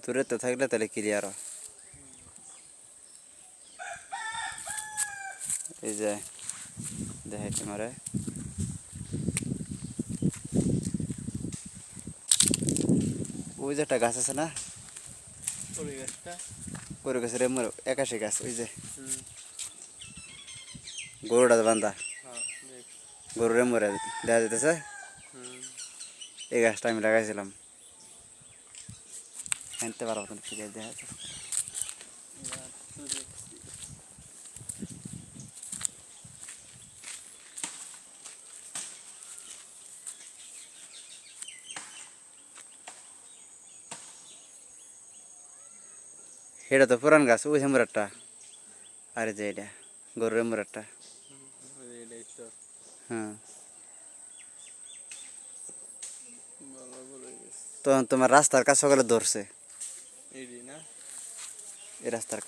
দূরে তো থাকলে তাহলে ক্লিয়ার হয়। এই যে দেখাই তোমারে, ওই যে একটা গাছ আছে না, ওই গাছটা ওই গাছের একাশি গাছ, ওই যে হুম গরুটা বান্ধা, হ্যাঁ দেখ গরুরে মরে দেখা যেতেছে। হুম এই গাছটা আমি লাগাইছিলাম, আনতে পারবো না ঠিক আছে দেখা যাচ্ছে। গাছ তো দেখছি এটা তো পুরান গাছ, ওই যে মুরারটা, আর এই যে এটা গরুরে মুরারটা। এটাই তো হ্যাঁ, ভালো বলে গেছে তখন তোমার রাস্তার কাজ সকালে ধরছে, এডি না এই রাস্তার